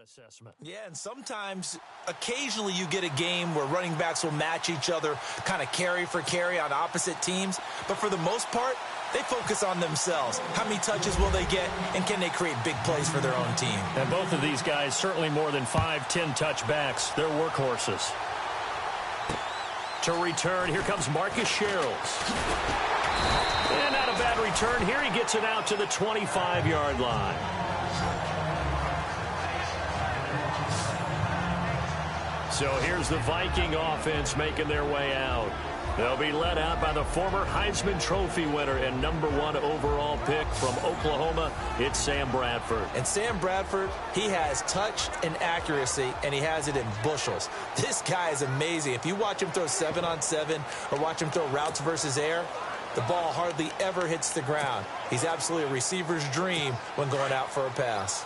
assessment. Yeah, and sometimes, occasionally you get a game where running backs will match each other kind of carry for carry on opposite teams. But for the most part, they focus on themselves. How many touches will they get, and can they create big plays for their own team? And both of these guys, certainly more than 5-10 touchbacks. They're workhorses. To return, here comes Marcus Sherrills. And not a bad return here. He gets it out to the 25-yard line. So here's the Viking offense making their way out. They'll be led out by the former Heisman Trophy winner and #1 overall pick from Oklahoma. It's Sam Bradford. And Sam Bradford, he has touch and accuracy, and he has it in bushels. This guy is amazing. If you watch him throw 7-on-7 or watch him throw routes versus air, the ball hardly ever hits the ground. He's absolutely a receiver's dream when going out for a pass.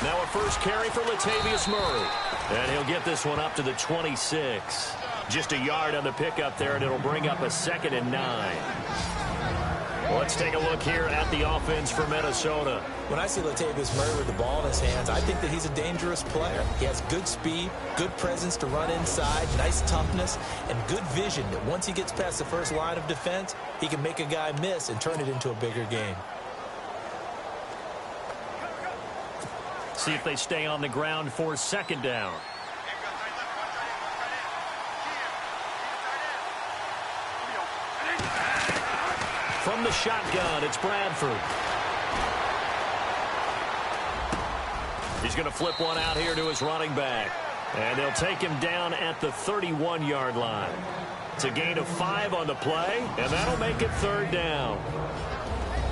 Now a first carry for Latavius Murray. And he'll get this one up to the 26. Just a yard on the pickup there, and it'll bring up a 2nd and 9. Let's take a look here at the offense for Minnesota. When I see Latavius Murray with the ball in his hands, I think that he's a dangerous player. He has good speed, good presence to run inside, nice toughness, and good vision that once he gets past the first line of defense, he can make a guy miss and turn it into a bigger game. See if they stay on the ground for 2nd down. From the shotgun, it's Bradford. He's going to flip one out here to his running back. And they'll take him down at the 31-yard line. It's a gain of 5 on the play, and that'll make it 3rd down.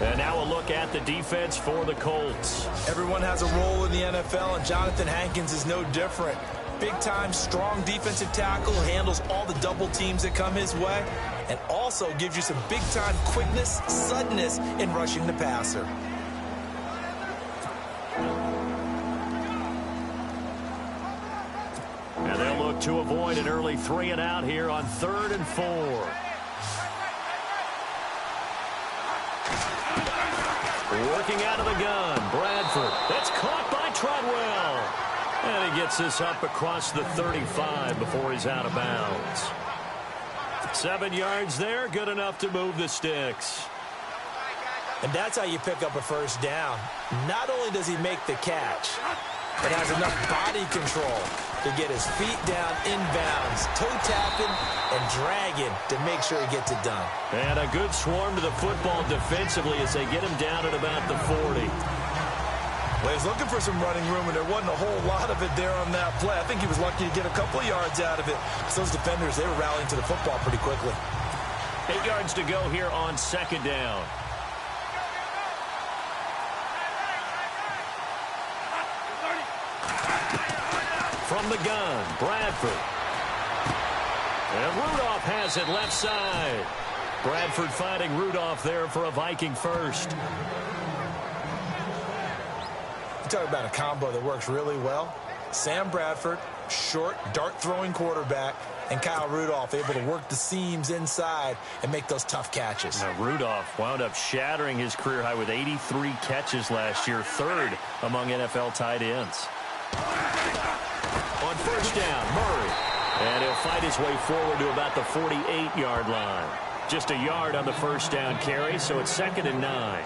And now a look at the defense for the Colts. Everyone has a role in the NFL, and Jonathan Hankins is no different. Big-time, strong defensive tackle, handles all the double teams that come his way, and also gives you some big-time quickness, suddenness in rushing the passer. And they'll look to avoid an early 3-and-out here on 3rd and 4. Working out of the gun, Bradford. That's caught by Treadwell. And he gets this up across the 35 before he's out of bounds. 7 yards there, good enough to move the sticks. And that's how you pick up a first down. Not only does he make the catch, but has enough body control to get his feet down inbounds, toe tapping and dragging to make sure he gets it done. And a good swarm to the football defensively as they get him down at about the 40. Well, he's looking for some running room, and there wasn't a whole lot of it there on that play. I think he was lucky to get a couple of yards out of it. So those defenders, they were rallying to the football pretty quickly. 8 yards to go here on 2nd down. From the gun, Bradford. And Rudolph has it left side. Bradford finding Rudolph there for a Viking first. You talk about a combo that works really well. Sam Bradford, short, dart-throwing quarterback, and Kyle Rudolph able to work the seams inside and make those tough catches. Now, Rudolph wound up shattering his career high with 83 catches last year, 3rd among NFL tight ends. On first down, Murray. And he'll fight his way forward to about the 48-yard line. Just a yard on the first down carry, so it's 2nd and 9.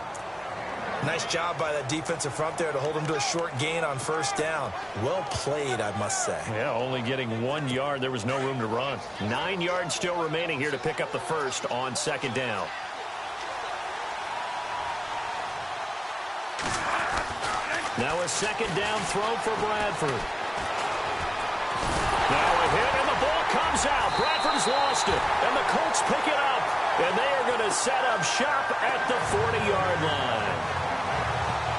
Nice job by that defensive front there to hold him to a short gain on first down. Well played, I must say. Yeah, only getting 1 yard. There was no room to run. 9 yards still remaining here to pick up the first on 2nd down. Now a 2nd down throw for Bradford. Now a hit, and the ball comes out. Bradford's lost it, and the Colts pick it up. And they are going to set up shop at the 40-yard line.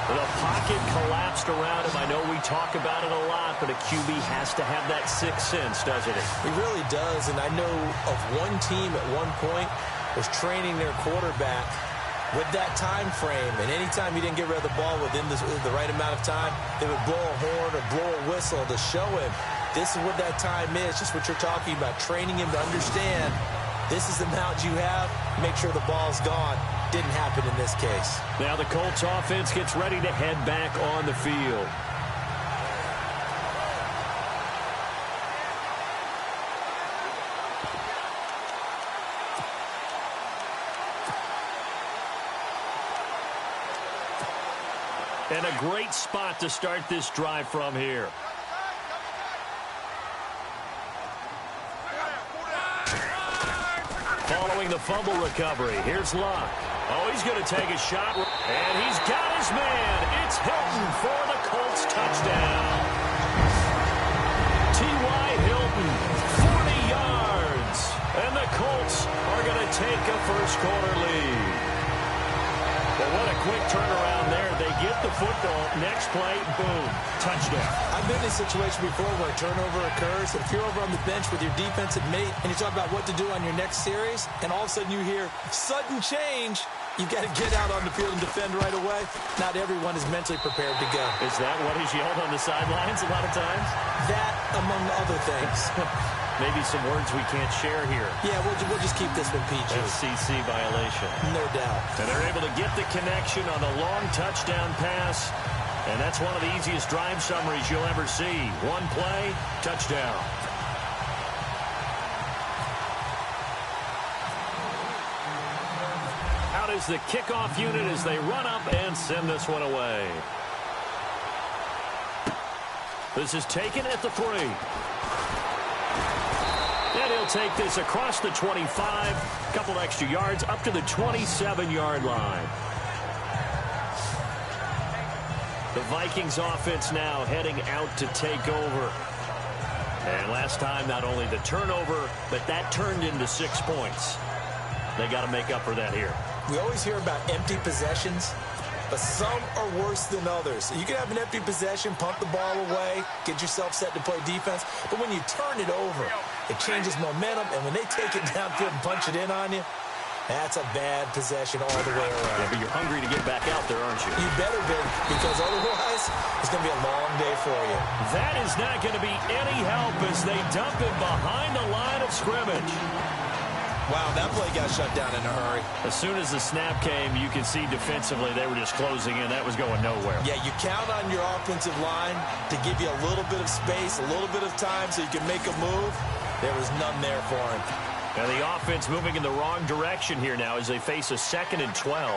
The pocket collapsed around him. I know we talk about it a lot, but a QB has to have that sixth sense, doesn't it? He really does, and I know of one team at one point was training their quarterback with that time frame, and anytime he didn't get rid of the ball within the right amount of time, they would blow a horn or blow a whistle to show him this is what that time is, just what you're talking about, training him to understand This is the amount you have. Make sure the ball's gone. Didn't happen in this case. Now the Colts offense gets ready to head back on the field. And a great spot to start this drive from here. Following the fumble recovery, here's Luck. Oh, he's going to take a shot, and he's got his man. It's Hilton for the Colts touchdown. T.Y. Hilton, 40 yards. And the Colts are going to take a first-quarter lead. But what a quick turnaround there. They get the football. Next play, boom, touchdown. I've been in a situation before where a turnover occurs. If you're over on the bench with your defensive mate and you talk about what to do on your next series, and all of a sudden you hear sudden change, you've got to get out on the field and defend right away. Not everyone is mentally prepared to go. Is that what is yelled on the sidelines a lot of times? That, among other things. Maybe some words we can't share here. Yeah, we'll just keep this one PG. FCC violation. No doubt. And they're able to get the connection on a long touchdown pass. And that's one of the easiest drive summaries you'll ever see. One play, touchdown. Out is the kickoff unit as they run up and send this one away. This is taken at the 3. And he'll take this across the 25, a couple extra yards, up to the 27-yard line. The Vikings offense now heading out to take over. And last time, not only the turnover, but that turned into 6 points. They got to make up for that here. We always hear about empty possessions, but some are worse than others. You can have an empty possession, pump the ball away, get yourself set to play defense, but when you turn it over, it changes momentum, and when they take it downfield and punch it in on you, that's a bad possession all the way around. Yeah, but you're hungry to get back out there, aren't you? You better be, because otherwise it's going to be a long day for you. That is not going to be any help as they dump it behind the line of scrimmage. Wow, that play got shut down in a hurry. As soon as the snap came, you could see defensively they were just closing in. That was going nowhere. Yeah, you count on your offensive line to give you a little bit of space, a little bit of time so you can make a move. There was none there for him. And the offense moving in the wrong direction here now as they face a 2nd and 12.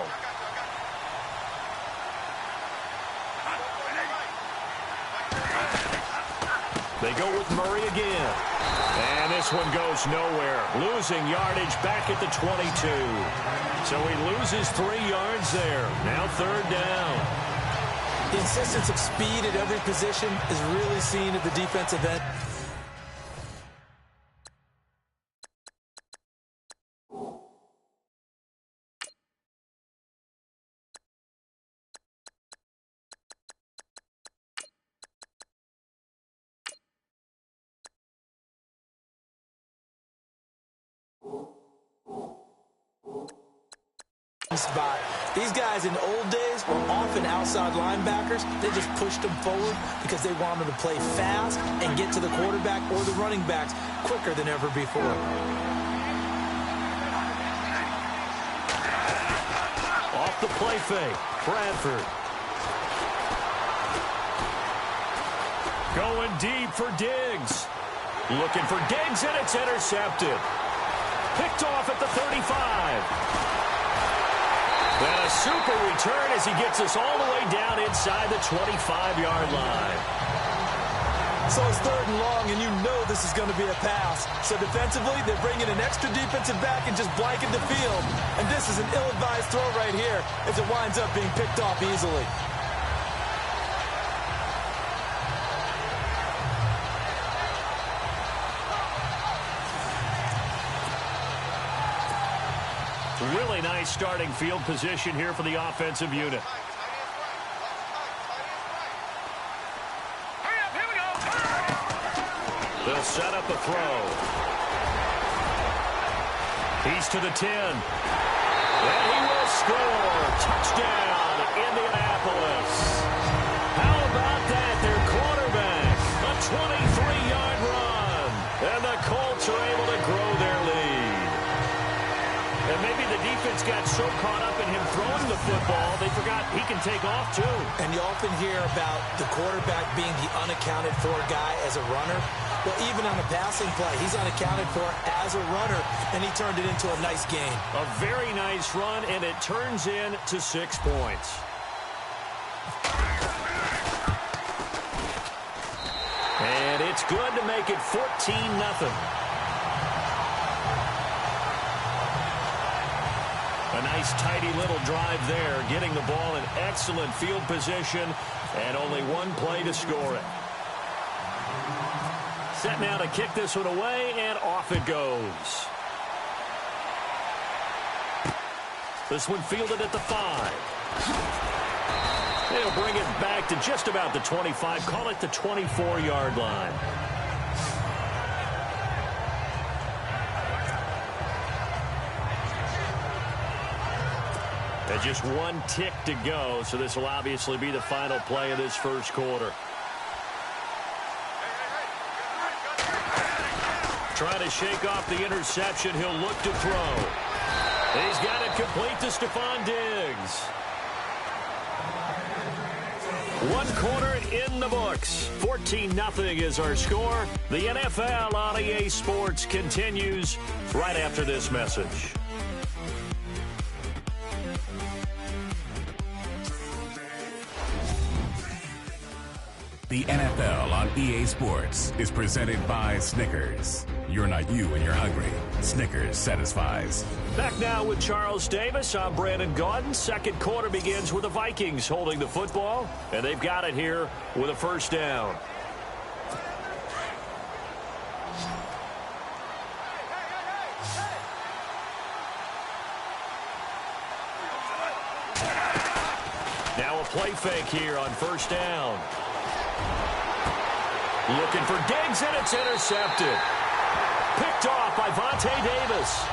They go with Murray again. And this one goes nowhere. Losing yardage back at the 22. So he loses 3 yards there. Now 3rd down. The insistence of speed at every position is really seen at the defensive end. Spot. These guys in the old days were often outside linebackers. They just pushed them forward because they wanted to play fast and get to the quarterback or the running backs quicker than ever before. Off the play fake, Bradford. Going deep for Diggs. Looking for Diggs, and it's intercepted. Picked off at the 35. And a super return as he gets us all the way down inside the 25-yard line. So it's 3rd and long, and you know this is going to be a pass. So defensively, they bring in an extra defensive back and just blanket the field. And this is an ill-advised throw right here as it winds up being picked off easily. Really nice starting field position here for the offensive unit. They'll set up a throw. He's to the 10. And he will score. Touchdown, Indianapolis. How about that? Their quarterback, a 23-yard run. And the Colts are able to grow their lead. defense got so caught up in him throwing the football, they forgot he can take off, too. And you often hear about the quarterback being the unaccounted-for guy as a runner. Well, even on a passing play, he's unaccounted for as a runner, and he turned it into a nice gain. A very nice run, and it turns into 6 points. And it's good to make it 14-0. A nice, tidy little drive there, getting the ball in excellent field position, and only one play to score it. Set now to kick this one away, and off it goes. This one fielded at the 5. They'll bring it back to just about the 25, call it the 24-yard line. And just one tick to go, so this will obviously be the final play of this first quarter. Trying to shake off the interception. He'll look to throw. He's got it complete to Stephon Diggs. One quarter in the books. 14-0 is our score. The NFL on EA Sports continues right after this message. The NFL on EA Sports is presented by Snickers. You're not you when you're hungry. Snickers satisfies. Back now with Charles Davis. I'm Brandon Gaudin. Second quarter begins with the Vikings holding the football, and they've got it here with a first down. Now a play fake here on first down. Looking for Diggs, and it's intercepted. Picked off by Vontae Davis.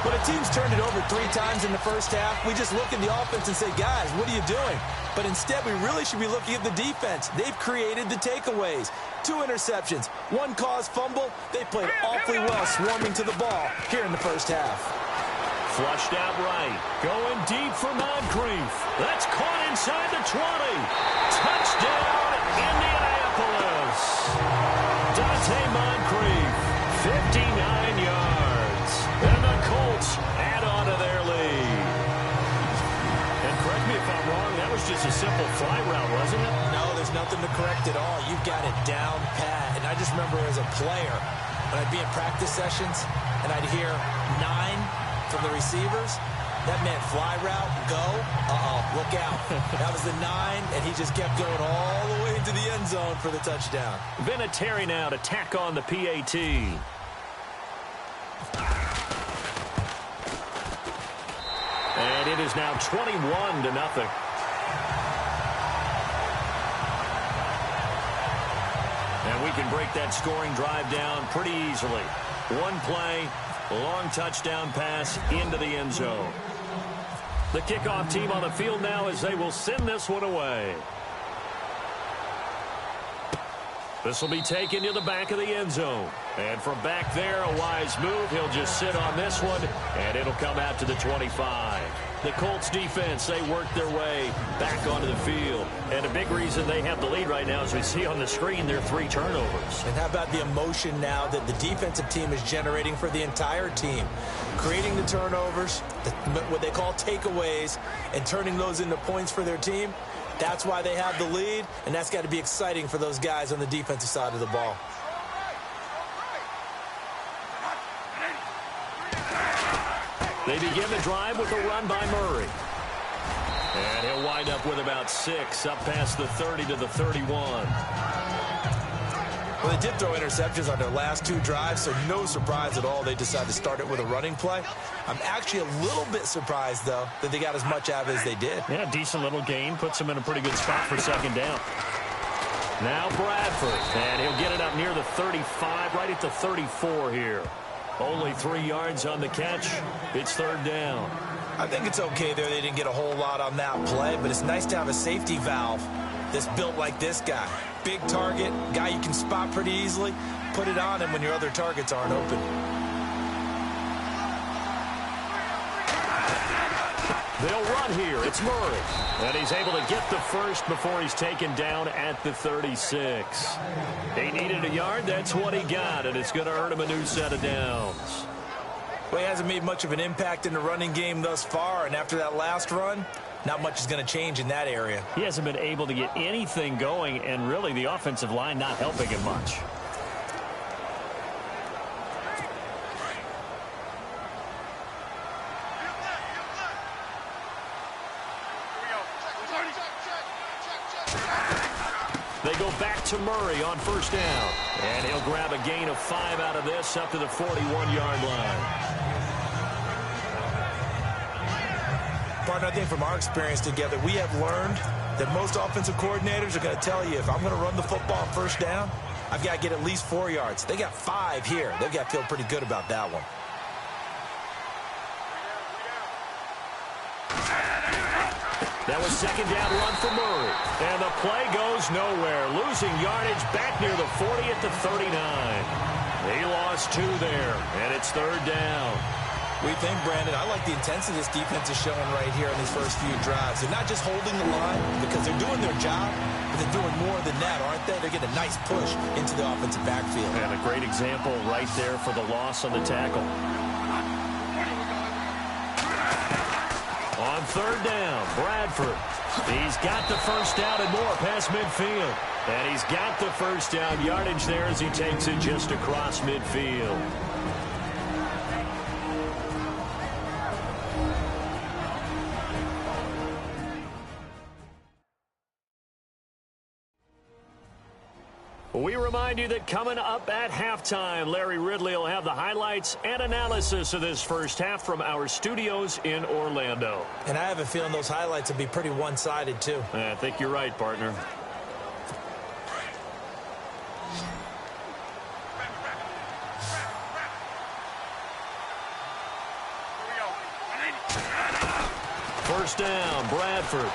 When a team's turned it over 3 times in the first half, we just look at the offense and say, guys, what are you doing? But instead, we really should be looking at the defense. They've created the takeaways. 2 interceptions, 1 caused fumble. They played awfully well swarming to the ball here in the first half. Flushed out right. Going deep for Moncrief. That's caught inside the 20. Touchdown, Indianapolis. Dante Moncrief, 59 yards. And the Colts add on to their lead. And correct me if I'm wrong, that was just a simple fly route, wasn't it? No, there's nothing to correct at all. You've got it down pat. And I just remember as a player, when I'd be in practice sessions, and I'd hear 9 from the receivers, that meant fly route, go, look out. That was the 9, and he just kept going all the way into the end zone for the touchdown. Vinatieri now to tack on the PAT. And it is now 21-0. And we can break that scoring drive down pretty easily. One play, long touchdown pass into the end zone. The kickoff team on the field now as they will send this one away. This will be taken to the back of the end zone. And from back there, a wise move. He'll just sit on this one, and it'll come out to the 25. The Colts defense, they work their way back onto the field. And a big reason they have the lead right now, as we see on the screen, their 3 turnovers. And how about the emotion now that the defensive team is generating for the entire team? Creating the turnovers, what they call takeaways, and turning those into points for their team. That's why they have the lead, and that's got to be exciting for those guys on the defensive side of the ball. They begin the drive with a run by Murray. And he'll wind up with about 6, up past the 30 to the 31. Well, they did throw interceptions on their last 2 drives, so no surprise at all they decided to start it with a running play. I'm actually a little bit surprised, though, that they got as much out of it as they did. Yeah, decent little gain. Puts them in a pretty good spot for second down. Now Bradford, and he'll get it up near the 35, right at the 34 here. Only 3 yards on the catch. It's third down. I think it's okay there. They didn't get a whole lot on that play, but it's nice to have a safety valve that's built like this guy. Big target, guy you can spot pretty easily. Put it on him when your other targets aren't open. They'll run here. It's Murray. And he's able to get the first before he's taken down at the 36. He needed a yard. That's what he got, and it's going to earn him a new set of downs. Well, he hasn't made much of an impact in the running game thus far, and after that last run, not much is going to change in that area. He hasn't been able to get anything going, and really the offensive line not helping him much. They go back to Murray on first down. And he'll grab a gain of 5 out of this up to the 41-yard line. Partner, I think from our experience together, we have learned that most offensive coordinators are going to tell you, if I'm going to run the football on first down, I've got to get at least 4 yards. They got 5 here. They've got to feel pretty good about that one. That was second down run for Murray. And the play goes nowhere. Losing yardage back near the 40 at the 39. He lost 2 there, and it's third down. We think, Brandon, I like the intensity this defense is showing right here in these first few drives. They're not just holding the line because they're doing their job, but they're doing more than that, aren't they? They're getting a nice push into the offensive backfield. And a great example right there for the loss on the tackle. On third down, Bradford. He's got the first down and more past midfield. And he's got the first down yardage there as he takes it just across midfield. We remind you that coming up at halftime, Larry Ridley will have the highlights and analysis of this first half from our studios in Orlando. And I have a feeling those highlights will be pretty one-sided, too. I think you're right, partner. First down, Bradford.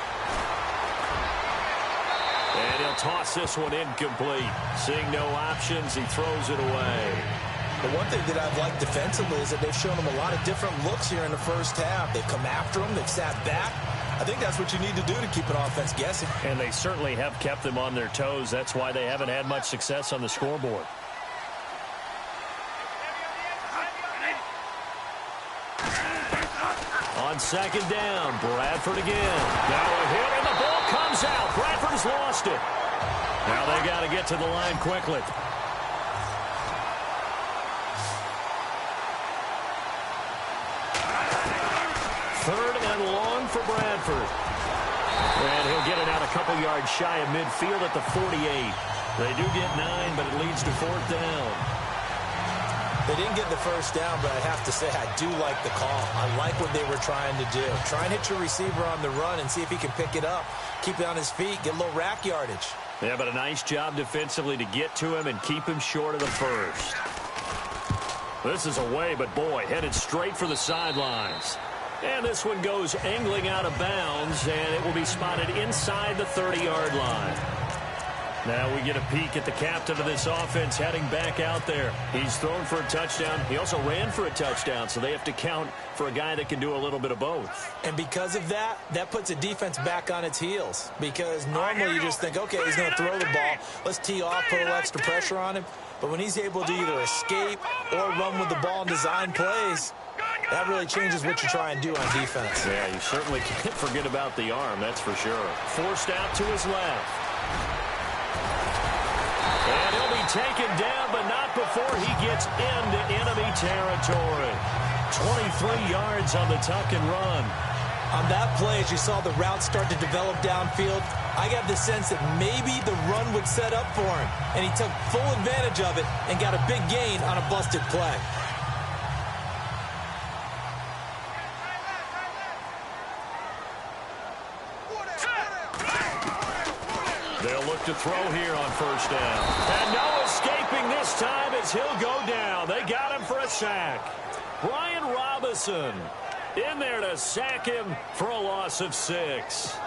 And he'll toss this one incomplete. Seeing no options, he throws it away. The one thing that I've liked defensively is that they've shown him a lot of different looks here in the first half. They've come after him. They've sat back. I think that's what you need to do to keep an offense guessing. And they certainly have kept them on their toes. That's why they haven't had much success on the scoreboard. On second down, Bradford again. Now a hit, and the ball comes out. Bradford's lost it. Now they got to get to the line quickly. Third and long for Bradford. And he'll get it out a couple yards shy of midfield at the 48. They do get 9, but it leads to fourth down. They didn't get the first down, but I have to say I do like the call. I like what they were trying to do. Try and hit your receiver on the run and see if he can pick it up. Keep it on his feet, get a little rack yardage. Yeah, but a nice job defensively to get to him and keep him short of the first. This is away, but boy, headed straight for the sidelines. And this one goes angling out of bounds, and it will be spotted inside the 30-yard line. Now we get a peek at the captain of this offense heading back out there. He's thrown for a touchdown. He also ran for a touchdown, so they have to count for a guy that can do a little bit of both. And because of that, that puts a defense back on its heels. Because normally you just think, okay, he's going to throw the ball. Let's tee off, put a little extra pressure on him. But when he's able to either escape or run with the ball and design plays, that really changes what you try and do on defense. Yeah, you certainly can't forget about the arm, that's for sure. Forced out to his left. And he'll be taken down, but not before he gets into enemy territory. 23 yards on the tuck and run. On that play, as you saw the route start to develop downfield, I got the sense that maybe the run would set up for him. And he took full advantage of it and got a big gain on a busted play. They'll look to throw here on first down. And no escaping this time as he'll go down. They got him for a sack. Brian Robinson in there to sack him for a loss of 6.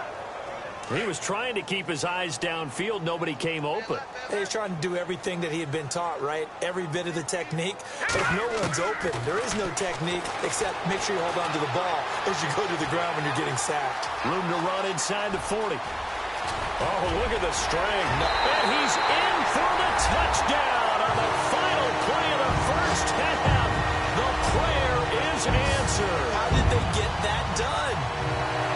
He was trying to keep his eyes downfield. Nobody came open. He's trying to do everything that he had been taught, right? Every bit of the technique. But if no one's open, there is no technique except make sure you hold on to the ball as you go to the ground when you're getting sacked. Room to run inside the 40. Oh, look at the strength. And he's in for the touchdown on the final play of the first half. The prayer is answered. How did they get that done?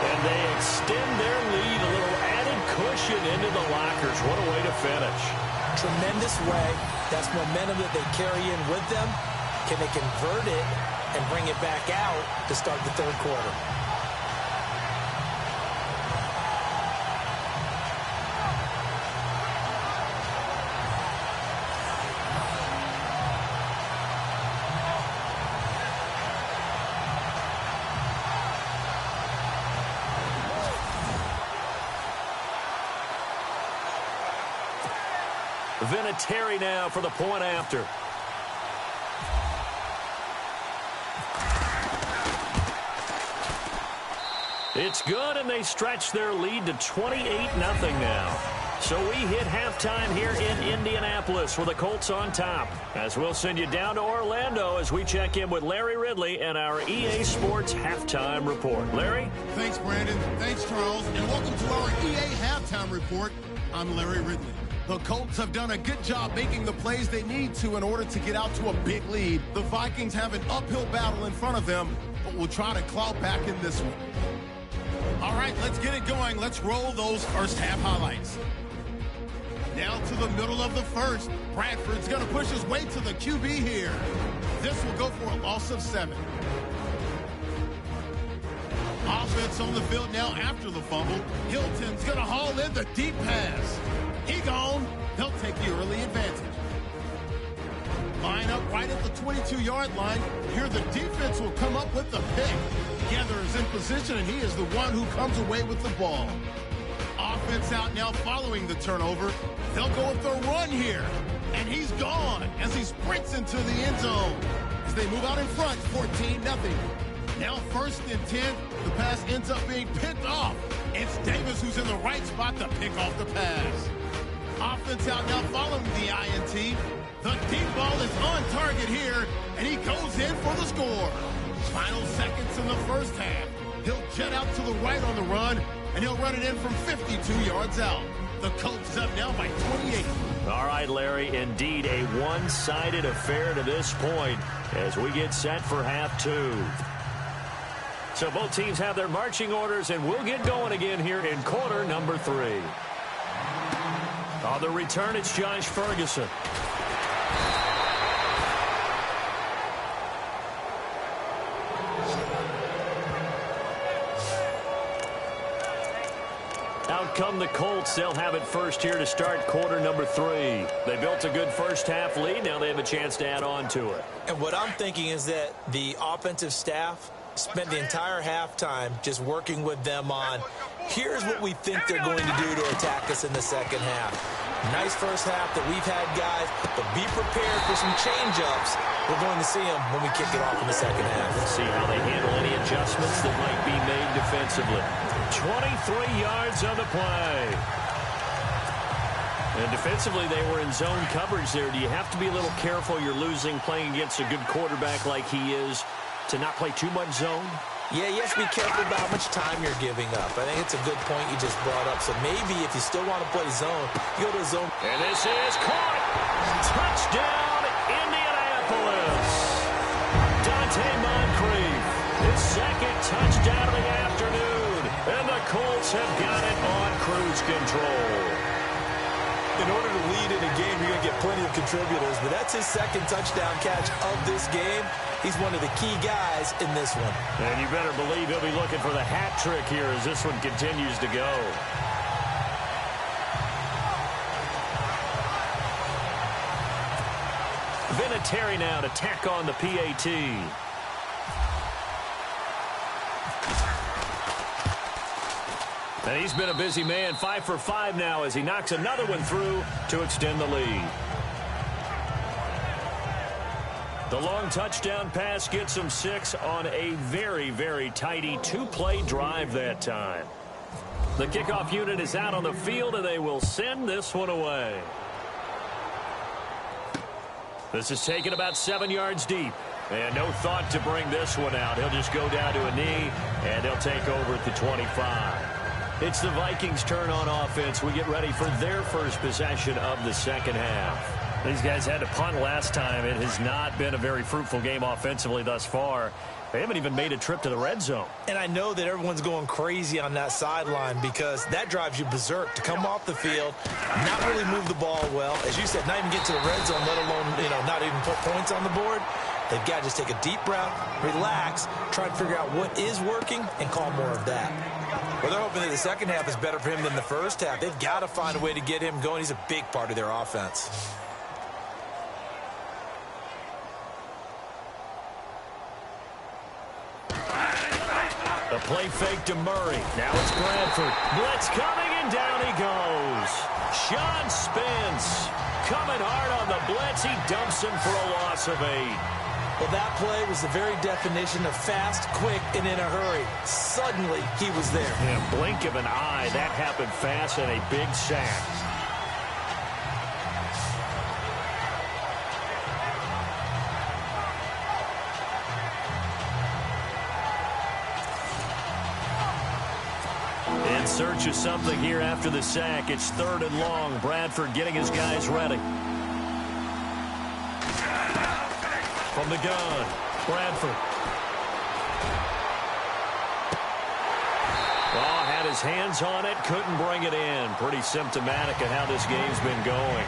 And they extend their lead, a little added cushion into the lockers. What a way to finish. Tremendous way. That's momentum that they carry in with them. Can they convert it and bring it back out to start the third quarter? Vinatieri now for the point after. It's good, and they stretch their lead to 28-0 now. So we hit halftime here in Indianapolis with the Colts on top. As we'll send you down to Orlando as we check in with Larry Ridley and our EA Sports Halftime Report. Larry? Thanks, Brandon. Thanks, Charles. And welcome to our EA Halftime Report. I'm Larry Ridley. The Colts have done a good job making the plays they need to in order to get out to a big lead. The Vikings have an uphill battle in front of them, but will try to claw back in this one. All right, let's get it going. Let's roll those first half highlights. Now to the middle of the first. Bradford's going to push his way to the QB here. This will go for a loss of 7. Offense on the field now after the fumble. Hilton's going to haul in the deep pass. He gone. They'll take the early advantage. Line up right at the 22-yard line. Here the defense will come up with the pick. Gather is in position, and he is the one who comes away with the ball. Offense out now following the turnover. They'll go with the run here. And he's gone as he sprints into the end zone. As they move out in front, 14-0. Now 1st and 10. The pass ends up being picked off. It's Davis who's in the right spot to pick off the pass. Offense out now following the INT. The deep ball is on target here, and he goes in for the score. Final seconds in the first half. He'll jet out to the right on the run, and he'll run it in from 52 yards out. The Colts up now by 28. All right, Larry, indeed a one-sided affair to this point as we get set for half 2. So both teams have their marching orders, and we'll get going again here in quarter number 3. On the return, it's Josh Ferguson. Out come the Colts. They'll have it first here to start quarter number 3. They built a good first half lead. Now they have a chance to add on to it. And what I'm thinking is that the offensive staff spent the entire halftime just working with them on, here's what we think they're going to do to attack us in the second half. Nice first half that we've had, guys, but be prepared for some change-ups. We're going to see them when we kick it off in the second half. Let's see how they handle any adjustments that might be made defensively. 23 yards on the play. And defensively, they were in zone coverage there. Do you have to be a little careful? You're losing playing against a good quarterback like he is to not play too much zone? Yeah, you have to be careful about how much time you're giving up. I think it's a good point you just brought up. So maybe if you still want to play zone, you go to zone. And this is caught. Touchdown, Indianapolis. Dante Moncrief, his second touchdown of the afternoon. And the Colts have got it on cruise control. In order to lead in a game, you're going to get plenty of contributors, but that's his second touchdown catch of this game. He's one of the key guys in this one. And you better believe he'll be looking for the hat trick here as this one continues to go. Vinatieri now to tack on the PAT. And he's been a busy man, 5 for 5 now as he knocks another one through to extend the lead. The long touchdown pass gets him 6 on a very, very tidy 2-play drive that time. The kickoff unit is out on the field, and they will send this one away. This is taken about 7 yards deep. And no thought to bring this one out. He'll just go down to a knee, and they'll take over at the 25. It's the Vikings' turn on offense. We get ready for their first possession of the second half. These guys had to punt last time. It has not been a very fruitful game offensively thus far. They haven't even made a trip to the red zone. And I know that everyone's going crazy on that sideline because that drives you berserk to come off the field, not really move the ball well. As you said, not even get to the red zone, let alone, not even put points on the board. They've got to just take a deep breath, relax, try to figure out what is working, and call more of that. Well, they're hoping that the second half is better for him than the first half. They've got to find a way to get him going. He's a big part of their offense. The play fake to Murray. Now it's Bradford. Blitz coming, and down he goes. Sean Spence coming hard on the blitz. He dumps him for a loss of 8. Well, that play was the very definition of fast, quick, and in a hurry. Suddenly, he was there. In a blink of an eye, that happened fast, and a big sack. In search of something here after the sack. It's 3rd and long. Bradford getting his guys ready. From the gun, Bradford. Oh, had his hands on it, couldn't bring it in. Pretty symptomatic of how this game's been going.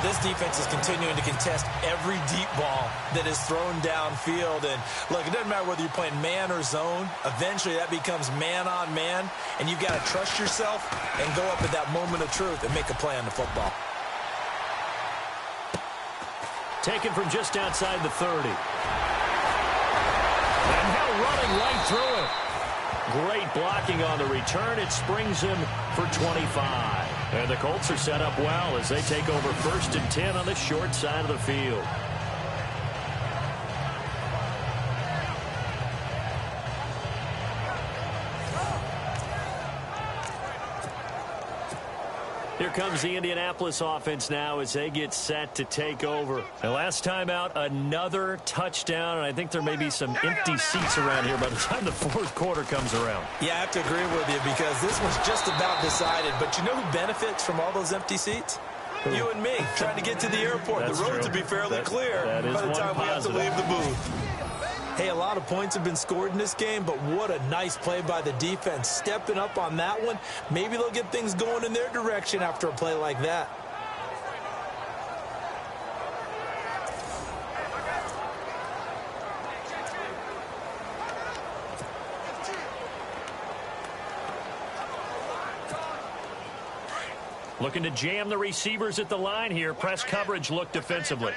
This defense is continuing to contest every deep ball that is thrown downfield. And, look, it doesn't matter whether you're playing man or zone. Eventually, that becomes man-on-man, and you've got to trust yourself and go up at that moment of truth and make a play on the football. Taken from just outside the 30. And now running right through it. Great blocking on the return. It springs him for 25. And the Colts are set up well as they take over 1st and 10 on the short side of the field. Here comes the Indianapolis offense now as they get set to take over. And last time out, another touchdown, and I think there may be some empty seats around here by the time the 4th quarter comes around. Yeah, I have to agree with you because this one's just about decided. But you know who benefits from all those empty seats? You and me, trying to get to the airport. That's the roads true. will be fairly clear by the time we have to leave the booth. Hey, a lot of points have been scored in this game, but what a nice play by the defense. Stepping up on that one, maybe they'll get things going in their direction after a play like that. Looking to jam the receivers at the line here. Press coverage look defensively.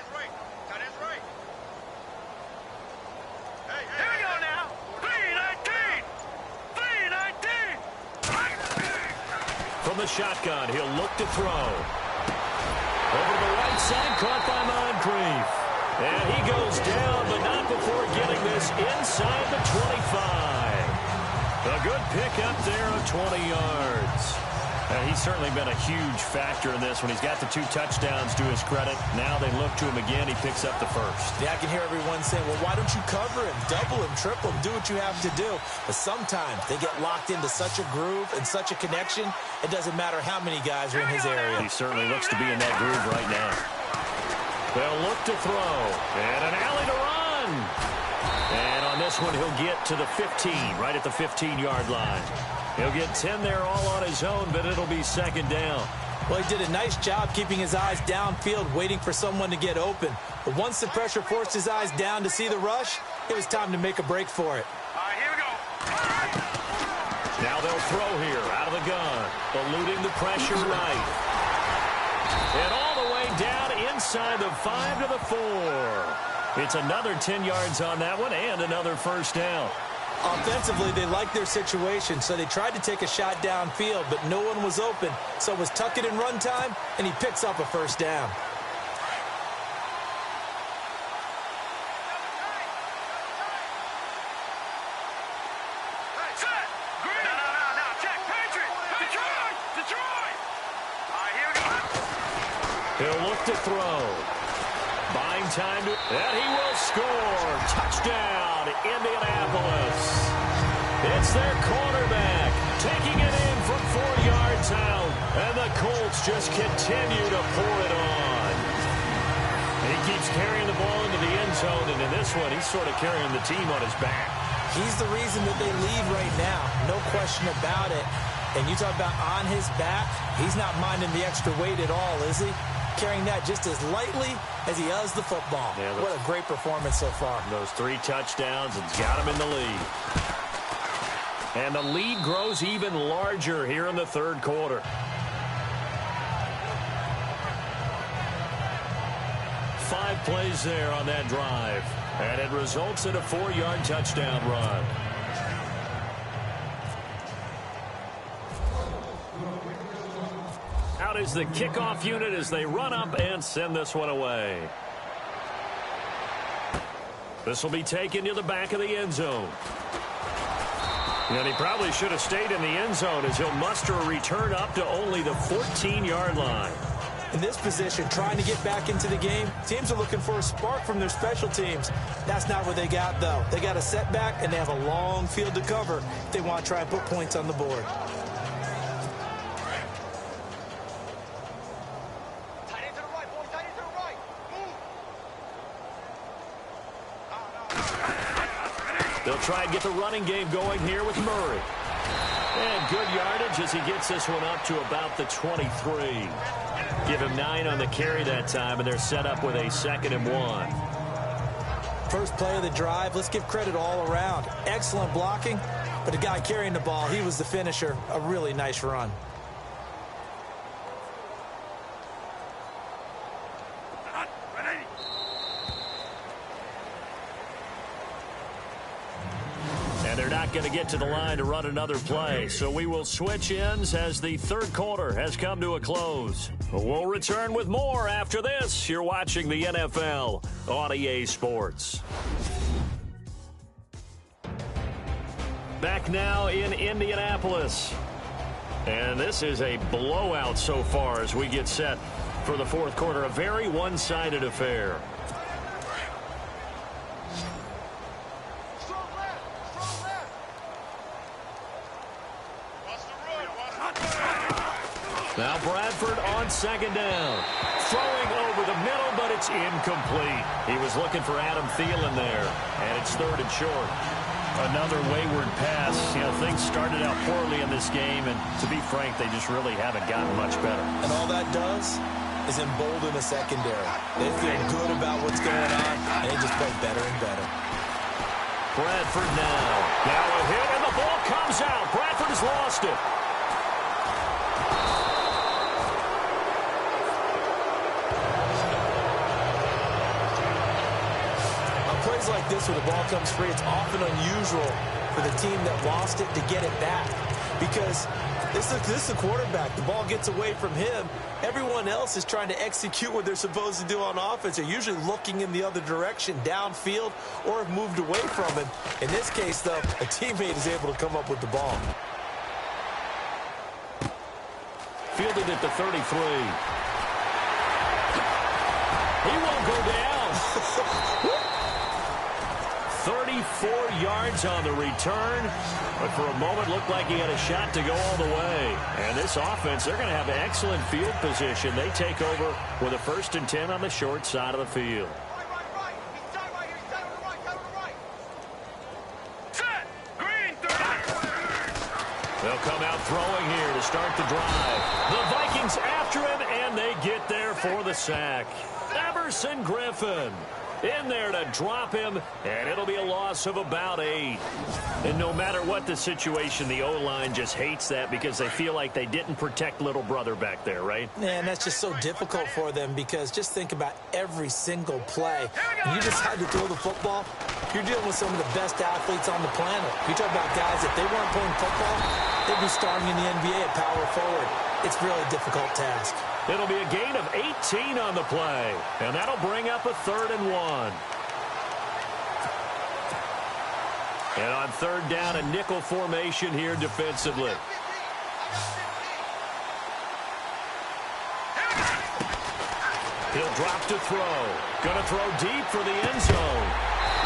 From the shotgun, he'll look to throw. Over to the right side, caught by Moncrief. And he goes down, but not before getting this inside the 25. A good pickup there of 20 yards. He's certainly been a huge factor in this when he's got the 2 touchdowns to his credit. Now they look to him again. He picks up the 1st. Yeah, I can hear everyone saying, well, why don't you cover him, double him, triple him, do what you have to do. But sometimes they get locked into such a groove and such a connection, it doesn't matter how many guys are in his area. He certainly looks to be in that groove right now. They'll look to throw. And an alley to run. And on this one, he'll get to the 15, right at the 15-yard line. He'll get 10 there all on his own, but it'll be 2nd down. Well, he did a nice job keeping his eyes downfield, waiting for someone to get open. But once the pressure forced his eyes down to see the rush, it was time to make a break for it. All right, here we go. Now they'll throw here out of the gun, eluding the pressure right. And all the way down inside the 5 to the 4. It's another 10 yards on that one and another 1st down. Offensively, they liked their situation, so they tried to take a shot downfield, but no one was open. So it was tuck it and run time, and he picks up a 1st down. Set. Green. No, check. to throw. Buying time to, and he will score. Touchdown, Indianapolis. It's their quarterback taking it in from 4 yards out, and the Colts just continue to pour it on. He keeps carrying the ball into the end zone, and in this one, he's sort of carrying the team on his back. He's the reason that they lead right now, no question about it. And you talk about on his back, he's not minding the extra weight at all, is he? Carrying that just as lightly as he does the football. Yeah, what a great performance so far. Those 3 touchdowns and got him in the lead. And the lead grows even larger here in the third quarter. 5 plays there on that drive. And it results in a 4-yard touchdown run. Out is the kickoff unit as they run up and send this one away. This will be taken to the back of the end zone. And he probably should have stayed in the end zone as he'll muster a return up to only the 14-yard line. In this position, trying to get back into the game, teams are looking for a spark from their special teams. That's not what they got, though. They got a setback, and they have a long field to cover if they want to try and put points on the board. They'll try and get the running game going here with Murray. And good yardage as he gets this one up to about the 23. Give him 9 on the carry that time, and they're set up with a 2nd and 1. First play of the drive, let's give credit all around. Excellent blocking, but the guy carrying the ball, he was the finisher. A really nice run. Going to get to the line to run another play, so we will switch ends as the third quarter has come to a close. We'll return with more after this. You're watching the NFL on EA Sports. Back now in Indianapolis, and this is a blowout so far as we get set for the fourth quarter. A very one-sided affair. Now Bradford on 2nd down. Throwing over the middle, but it's incomplete. He was looking for Adam Thielen there, and it's 3rd and short. Another wayward pass. You know, things started out poorly in this game, and to be frank, they just really haven't gotten much better. And all that does is embolden the secondary. They feel good about what's going on, and they just play better and better. Bradford now. Now a hit, and the ball comes out. Bradford has lost it. Plays like this where the ball comes free, it's often unusual for the team that lost it to get it back, because this is the quarterback. The ball gets away from him. Everyone else is trying to execute what they're supposed to do on offense. They're usually looking in the other direction, downfield, or have moved away from him. In this case, though, a teammate is able to come up with the ball. Fielded at the 33. He won't go down. 34 yards on the return, but for a moment looked like he had a shot to go all the way. And this offense, they're going to have excellent field position. They take over with a 1st and 10 on the short side of the field. They'll come out throwing here to start the drive. The Vikings after him, and they get there for the sack. Everson Griffin in there to drop him, and it'll be a loss of about 8. And no matter what the situation, the O-line just hates that because they feel like they didn't protect little brother back there, right? Man, that's just so difficult for them, because just think about every single play. When you decide to throw the football, you're dealing with some of the best athletes on the planet. You talk about guys, if they weren't playing football, they'd be starting in the NBA at power forward. It's a really difficult task. It'll be a gain of 18 on the play, and that'll bring up a 3rd and 1. And on 3rd down, a nickel formation here defensively. He'll drop to throw. Gonna throw deep for the end zone.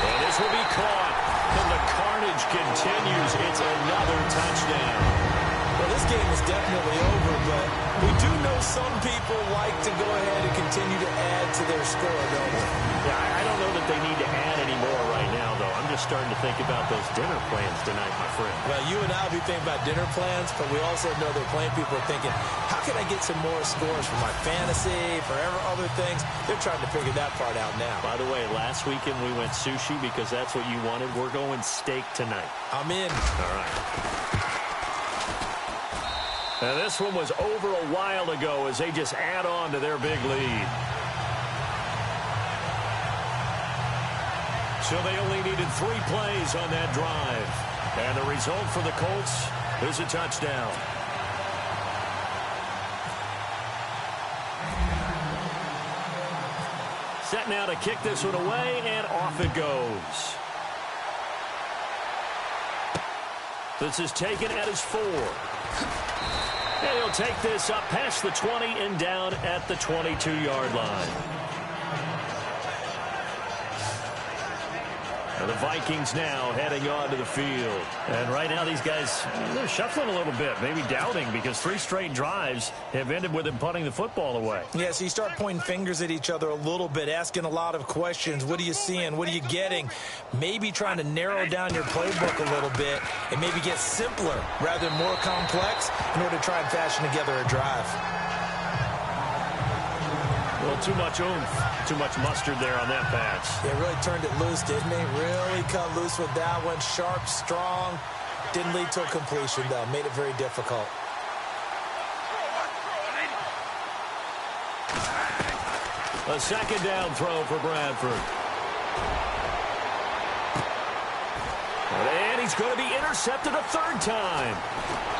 And this will be caught. And the carnage continues. It's another touchdown. Well, this game is definitely over, but we do know some people like to go ahead and continue to add to their score, don't we? Yeah, I don't know that they need to add any more right now, though. I'm just starting to think about those dinner plans tonight, my friend. Well, you and I will be thinking about dinner plans, but we also know they're playing people are thinking, how can I get some more scores for my fantasy, for other things? They're trying to figure that part out now. By the way, last weekend we went sushi because that's what you wanted. We're going steak tonight. I'm in. All right. And this one was over a while ago as they just add on to their big lead. So they only needed 3 plays on that drive. And the result for the Colts is a touchdown. Set now to kick this one away, and off it goes. This is taken at his 4. And he'll take this up past the 20 and down at the 22-yard line. And the Vikings now heading onto the field. And right now these guys, they're shuffling a little bit, maybe doubting, because 3 straight drives have ended with them punting the football away. Yeah, so you start pointing fingers at each other a little bit, asking a lot of questions. What are you seeing? What are you getting? Maybe trying to narrow down your playbook a little bit and maybe get simpler rather than more complex in order to try and fashion together a drive. Well, too much oomph, too much mustard there on that pass. Yeah, really turned it loose, didn't he? Really cut loose with that one. Sharp, strong. Didn't lead to a completion, though. Made it very difficult. A second down throw for Bradford. And he's going to be intercepted a 3rd time.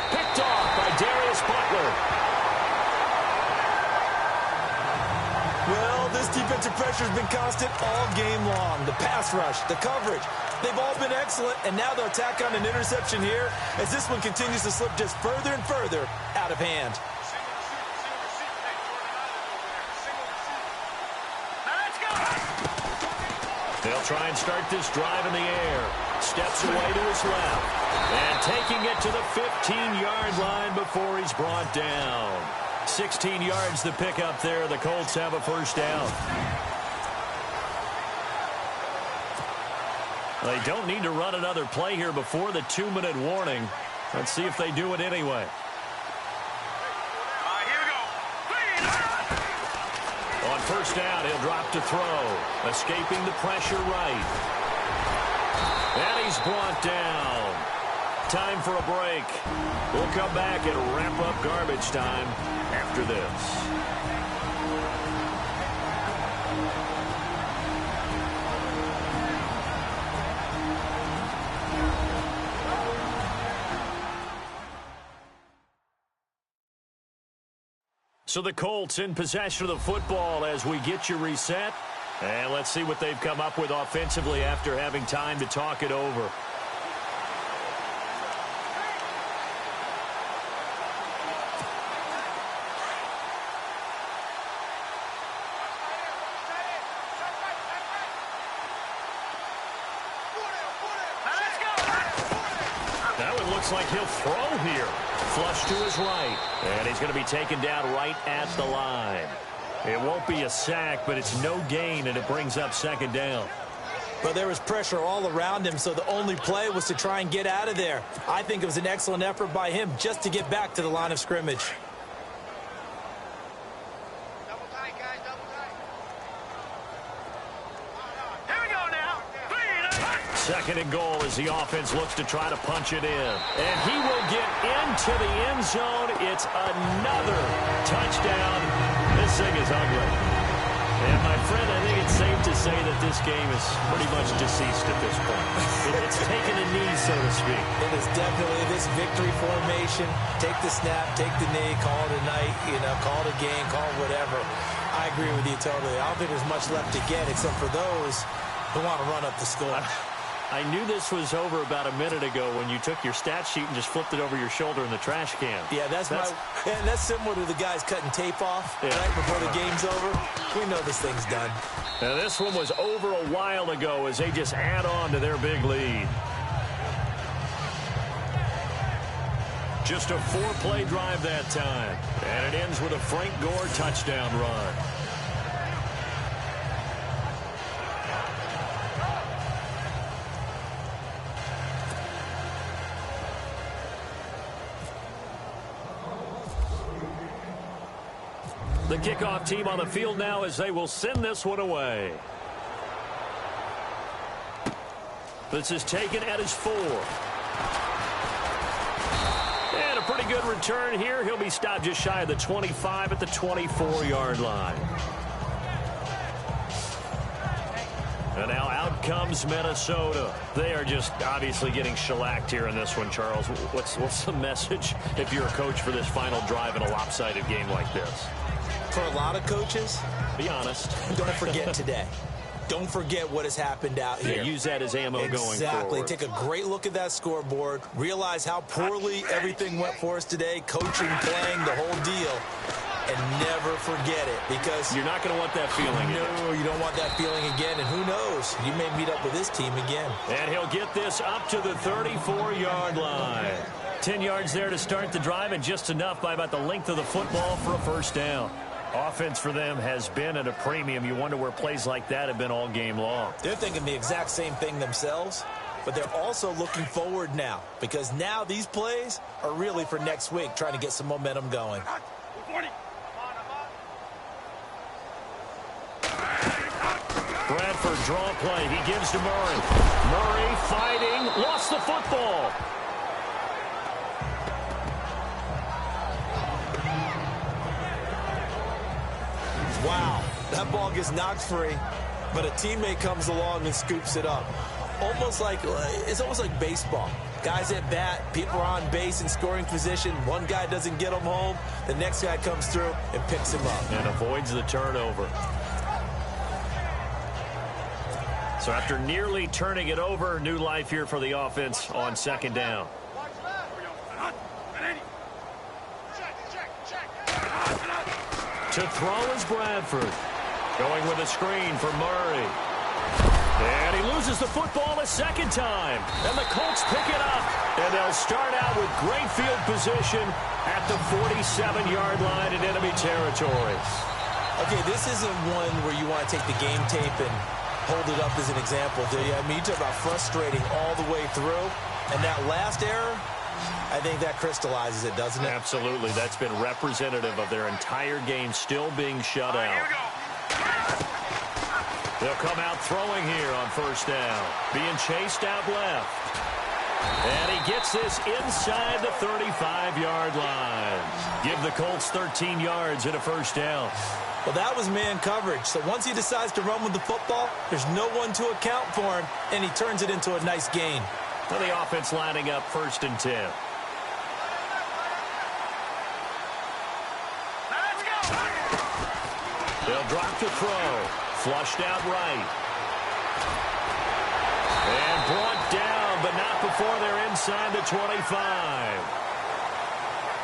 Picked off by Darius Butler. Well, this defensive pressure has been constant all game long. The pass rush, the coverage, they've all been excellent, and now they'll tack on an interception here as this one continues to slip just further and further out of hand. They'll try and start this drive in the air. Steps away to his left. And taking it to the 15-yard line before he's brought down. 16 yards to pick up there. The Colts have a 1st down. They don't need to run another play here before the 2-minute warning. Let's see if they do it anyway. Here we go. On 1st down, he'll drop to throw. Escaping the pressure right. And he's brought down. Time for a break. We'll come back and wrap up garbage time after this. So the Colts in possession of the football as we get you reset. And let's see what they've come up with offensively after having time to talk it over. That one looks like he'll throw here. Flush to his right. And he's going to be taken down right at the line. It won't be a sack, but it's no gain, and it brings up 2nd down. But there was pressure all around him, so the only play was to try and get out of there. I think it was an excellent effort by him just to get back to the line of scrimmage. Double tight, guys, double tight. Here we go now. 2nd and goal as the offense looks to try to punch it in. And he will get into the end zone. It's another touchdown. This thing is ugly. And, my friend, I think it's safe to say that this game is pretty much deceased at this point. It's taken a knee, so to speak. It is definitely this victory formation. Take the snap, take the knee, call it a night, call it a game, call it whatever. I agree with you totally. I don't think there's much left to get except for those who want to run up the score. I knew this was over about a minute ago when you took your stat sheet and just flipped it over your shoulder in the trash can. Yeah, that's similar to the guys cutting tape off right before the game's over. We know this thing's done. Now, this one was over a while ago as they just add on to their big lead. Just a 4-play drive that time. And it ends with a Frank Gore touchdown run. The kickoff team on the field now as they will send this one away. This is taken at his 4. And a pretty good return here. He'll be stopped just shy of the 25 at the 24-yard line. And now out comes Minnesota. They are just obviously getting shellacked here in this one, Charles. What's the message if you're a coach for this final drive in a lopsided game like this? For a lot of coaches, be honest. Don't forget today. Don't forget what has happened out here. Yeah, use that as ammo going forward. Exactly. Take a great look at that scoreboard. Realize how poorly everything went for us today. Coaching, playing, the whole deal. And never forget it, because you're not going to want that feeling. No, you don't want that feeling again. And who knows? You may meet up with this team again. And he'll get this up to the 34-yard line. 10 yards there to start the drive, and just enough by about the length of the football for a first down. Offense for them has been at a premium. You wonder where plays like that have been all game long. They're thinking the exact same thing themselves, but they're also looking forward now, because now these plays are really for next week, trying to get some momentum going. Bradford draw play. He gives to Murray. Murray fighting. Lost the football. Wow, that ball gets knocked free, but a teammate comes along and scoops it up. It's almost like baseball. Guys at bat, people are on base in scoring position. One guy doesn't get him home. The next guy comes through and picks him up. And avoids the turnover. So after nearly turning it over, new life here for the offense on second down. To throw is Bradford. Going with a screen for Murray. And he loses the football a second time. And the Colts pick it up. And they'll start out with great field position at the 47-yard line in enemy territory. Okay, this isn't one where you want to take the game tape and hold it up as an example, do you? I mean, you talk about frustrating all the way through. And that last error, I think that crystallizes it, doesn't it? Absolutely. That's been representative of their entire game still being shut out. They'll come out throwing here on first down. Being chased out left. And he gets this inside the 35-yard line. Give the Colts 13 yards and a first down. Well, that was man coverage. So once he decides to run with the football, there's no one to account for him, and he turns it into a nice gain. So the offense lining up 1st and 10. They'll drop the throw. Flushed out right. And brought down, but not before they're inside the 25.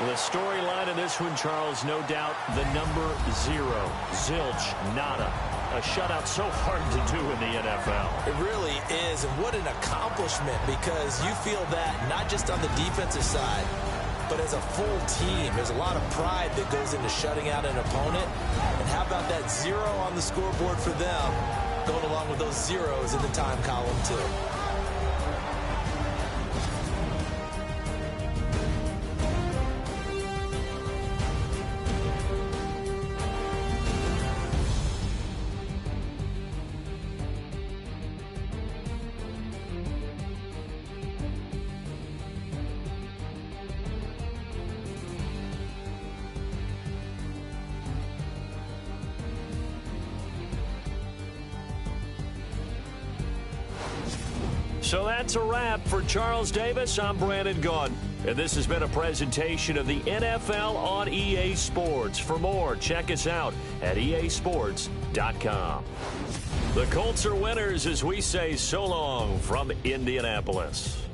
The storyline of this one, Charles, no doubt the number 0. Zilch, nada. A shutout so hard to do in the NFL. It really is, and what an accomplishment, because you feel that not just on the defensive side, but as a full team. There's a lot of pride that goes into shutting out an opponent. And how about that 0 on the scoreboard for them, going along with those zeros in the time column, too. So that's a wrap for Charles Davis. I'm Brandon Gaudin, and this has been a presentation of the NFL on EA Sports. For more, check us out at easports.com. The Colts are winners as we say so long from Indianapolis.